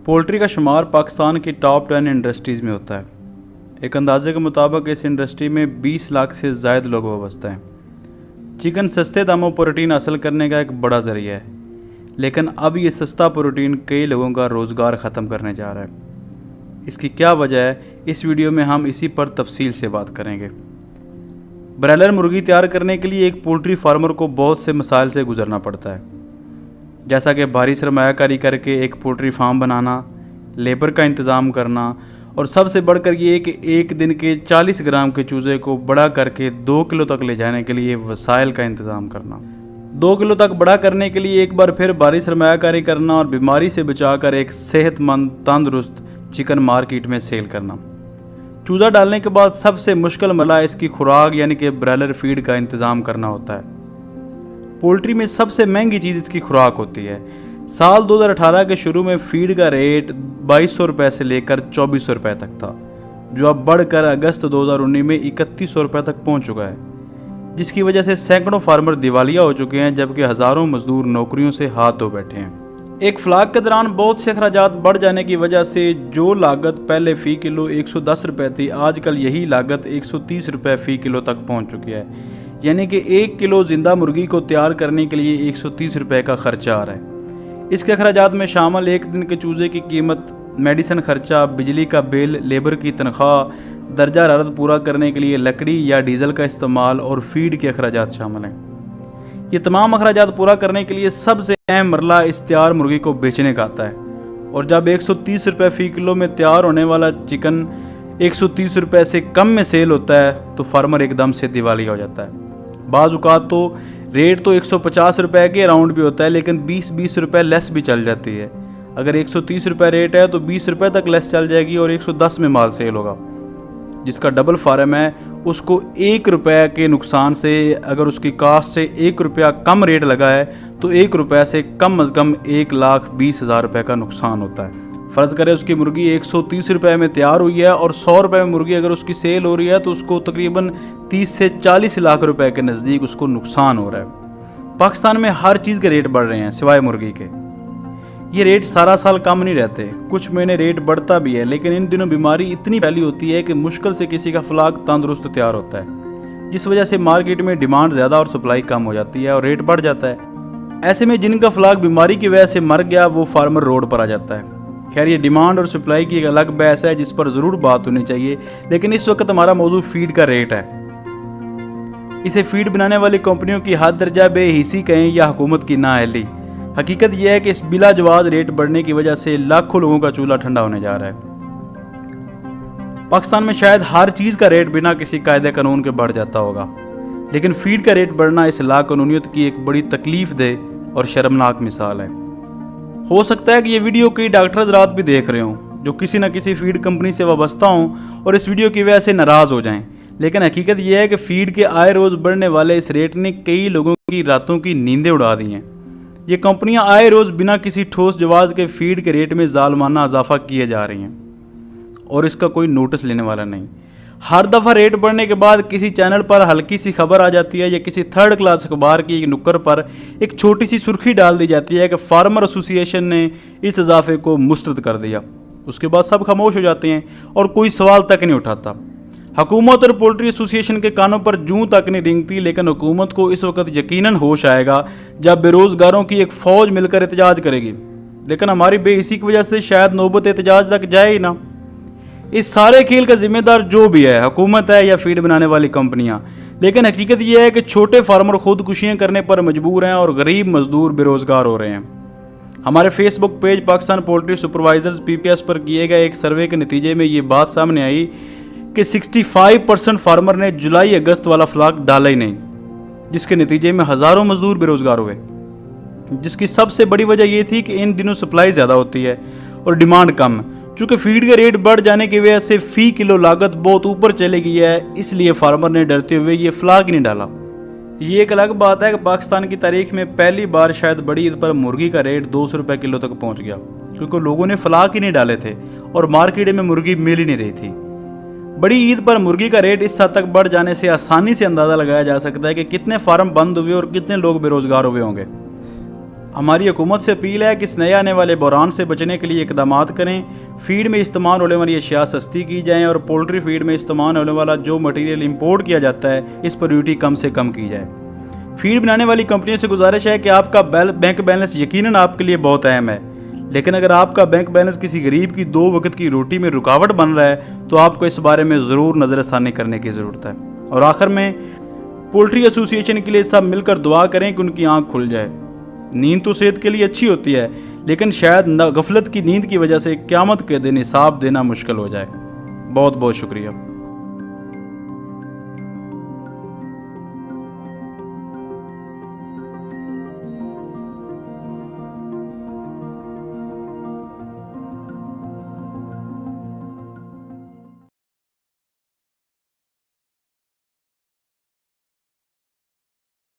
Poultry का शुमार पाकिस्तान की टॉप 10 इंडस्ट्रीज़ में होता है। एक अंदाजे के मुताबिक इस इंडस्ट्री में 20 लाख से ज़ायद लोग वाबस्ता हैं। चिकन सस्ते दामों प्रोटीन हासिल करने का एक बड़ा ज़रिया है, लेकिन अब ये सस्ता प्रोटीन कई लोगों का रोज़गार ख़त्म करने जा रहा है। इसकी क्या वजह है, इस वीडियो में हम इसी पर तफसील से बात करेंगे। ब्रायलर मुर्गी तैयार करने के लिए एक पोल्ट्री फार्मर को बहुत से मसाइल से गुजरना पड़ता है, जैसा कि भारी सरमायाकारी करके एक पोल्ट्री फार्म बनाना, लेबर का इंतज़ाम करना और सबसे बढ़कर ये कि एक दिन के 40 ग्राम के चूज़े को बड़ा करके 2 किलो तक ले जाने के लिए वसाइल का इंतज़ाम करना। 2 किलो तक बड़ा करने के लिए एक बार फिर भारी सरमायाकारी करना और बीमारी से बचाकर एक सेहतमंद तंदुरुस्त चिकन मार्केट में सेल करना। चूज़ा डालने के बाद सबसे मुश्किल मरहला इसकी खुराक यानी कि ब्रायलर फीड का इंतज़ाम करना होता है। पोल्ट्री में सबसे महंगी चीज़ इसकी खुराक होती है। साल 2018 के शुरू में फीड का रेट 2200 रुपये से लेकर 2400 रुपये तक था, जो अब बढ़कर अगस्त 2019 में 3100 रुपये तक पहुंच चुका है, जिसकी वजह से सैकड़ों फार्मर दिवालिया हो चुके हैं, जबकि हज़ारों मजदूर नौकरियों से हाथ धो बैठे हैं। एक फ्लाक के दौरान बहुत से अखराजात बढ़ जाने की वजह से जो लागत पहले फ़ी किलो 110 रुपये थी, आजकल यही लागत 130 रुपये फ़ी किलो तक पहुँच चुकी है। यानी कि 1 किलो ज़िंदा मुर्गी को तैयार करने के लिए 130 रुपये का खर्चा आ रहा है। इसके अखराजात में शामिल एक दिन के चूज़े की कीमत, मेडिसिन खर्चा, बिजली का बिल, लेबर की तनख्वाह, दर्जा हरारत पूरा करने के लिए लकड़ी या डीजल का इस्तेमाल और फीड के अखराजात शामिल हैं। ये तमाम अखराजात पूरा करने के लिए सबसे अहम मरला इस तैयार मुर्गी को बेचने का आता है, और जब 130 रुपये फ़ी किलो में तैयार होने वाला चिकन 130 रुपये से कम में सेल होता है तो फार्मर एकदम से दिवालिया हो जाता है। बाज़ औक़ात तो रेट तो 150 रुपये के अराउंड भी होता है, लेकिन 20-20 रुपये लेस भी चल जाती है। अगर 130 रुपये रेट है तो 20 रुपये तक लेस चल जाएगी और 110 में माल सेल होगा। जिसका डबल फार्म है उसको 1 रुपये के नुकसान से, अगर उसकी कास्ट से 1 रुपया कम रेट लगा है तो 1 रुपये से कम अज़ कम 1,20,000 रुपये का नुकसान होता है। फ़र्ज़ करें उसकी मुर्गी 130 रुपये में तैयार हुई है और 100 रुपये में मुर्गी अगर उसकी सेल हो रही है तो उसको तकरीबन 30 से 40 लाख रुपए के नज़दीक उसको नुकसान हो रहा है। पाकिस्तान में हर चीज़ के रेट बढ़ रहे हैं सिवाय मुर्गी के। ये रेट सारा साल कम नहीं रहते, कुछ महीने रेट बढ़ता भी है, लेकिन इन दिनों बीमारी इतनी फैली होती है कि मुश्किल से किसी का फ्लाक तंदुरुस्त तैयार होता है, जिस वजह से मार्केट में डिमांड ज़्यादा और सप्लाई कम हो जाती है और रेट बढ़ जाता है। ऐसे में जिनका फ्लाक बीमारी की वजह से मर गया वो फार्मर रोड पर आ जाता है। खैर, ये डिमांड और सप्लाई की एक अलग बहस है जिस पर ज़रूर बात होनी चाहिए, लेकिन इस वक्त हमारा मौजू फीड का रेट है। इसे फीड बनाने वाली कंपनियों की हद दर्जा बेहिसी कहें या हुकूमत की नाअहली, हकीकत यह है कि इस बिला जवाज रेट बढ़ने की वजह से लाखों लोगों का चूल्हा ठंडा होने जा रहा है। पाकिस्तान में शायद हर चीज़ का रेट बिना किसी कायदे कानून के बढ़ जाता होगा, लेकिन फीड का रेट बढ़ना इस लाकानूनियत की एक बड़ी तकलीफ दे और शर्मनाक मिसाल है। हो सकता है कि ये वीडियो कई डॉक्टर हज़रात भी देख रहे हों जो किसी न किसी फीड कंपनी से वाबस्ता हों और इस वीडियो की वजह से नाराज़ हो जाएं, लेकिन हकीकत यह है कि फीड के आए रोज़ बढ़ने वाले इस रेट ने कई लोगों की रातों की नींदें उड़ा दी हैं। ये कंपनियां आए रोज़ बिना किसी ठोस जवाब के फीड के रेट में जालमाना इजाफा किए जा रही हैं और इसका कोई नोटिस लेने वाला नहीं। हर दफ़ा रेट बढ़ने के बाद किसी चैनल पर हल्की सी खबर आ जाती है या किसी थर्ड क्लास अखबार की एक नुक्कड़ पर एक छोटी सी सुर्खी डाल दी जाती है कि फार्मर एसोसिएशन ने इस इजाफे को मुस्तरद कर दिया। उसके बाद सब खामोश हो जाते हैं और कोई सवाल तक नहीं उठाता। हुकूमत और पोल्ट्री एसोसिएशन के कानों पर जूं तक नहीं रेंगती, लेकिन हुकूमत को इस वक्त यकीनन होश आएगा जब बेरोज़गारों की एक फ़ौज मिलकर एहतजाज करेगी, लेकिन हमारी बेइसी की वजह से शायद नौबत एहतजाज तक जाए ही ना। इस सारे खेल का जिम्मेदार जो भी है, हुकूमत है या फीड बनाने वाली कंपनियां, लेकिन हकीकत यह है कि छोटे फार्मर खुदकुशियां करने पर मजबूर हैं और गरीब मजदूर बेरोज़गार हो रहे हैं। हमारे Facebook page Pakistan poultry supervisors PPS पर किए गए एक सर्वे के नतीजे में ये बात सामने आई कि 65% फार्मर ने जुलाई अगस्त वाला फ्लाक डाला ही नहीं, जिसके नतीजे में हज़ारों मजदूर बेरोज़गार हुए। जिसकी सबसे बड़ी वजह यह थी कि इन दिनों सप्लाई ज़्यादा होती है और डिमांड कम। चूँकि फीड का रेट बढ़ जाने की वजह से फ़ी किलो लागत बहुत ऊपर चली गई है, इसलिए फार्मर ने डरते हुए ये फ्लाक नहीं डाला। ये एक अलग बात है कि पाकिस्तान की तारीख में पहली बार शायद बड़ी ईद पर मुर्गी का रेट 200 रुपये किलो तक पहुँच गया, क्योंकि लोगों ने फ्लाक ही नहीं डाले थे और मार्केट में मुर्गी मिल ही नहीं रही थी। बड़ी ईद पर मुर्गी का रेट इस हद तक बढ़ जाने से आसानी से अंदाज़ा लगाया जा सकता है कि कितने फार्म बंद हुए और कितने लोग बेरोज़गार हुए होंगे। हमारी हुकूमत से अपील है कि इस नए आने वाले बहरान से बचने के लिए इकदाम करें। फीड में इस्तेमाल होने वाली अशिया सस्ती की जाएँ और पोल्ट्री फीड में इस्तेमाल होने वाला जो मटीरियल इम्पोर्ट किया जाता है इस पर ड्यूटी कम से कम की जाए। फीड बनाने वाली कंपनियों से गुजारिश है कि आपका बैंक बैलेंस यकीनन आपके लिए बहुत अहम है, लेकिन अगर आपका बैंक बैलेंस किसी गरीब की 2 वक्त की रोटी में रुकावट बन रहा है तो आपको इस बारे में ज़रूर नज़रसानी करने की ज़रूरत है। और आखिर में पोल्ट्री एसोसिएशन के लिए सब मिलकर दुआ करें कि उनकी आँख खुल जाए। नींद तो सेहत के लिए अच्छी होती है, लेकिन शायद गफलत की नींद की वजह से क़यामत के दिन हिसाब देना मुश्किल हो जाए। बहुत बहुत शुक्रिया।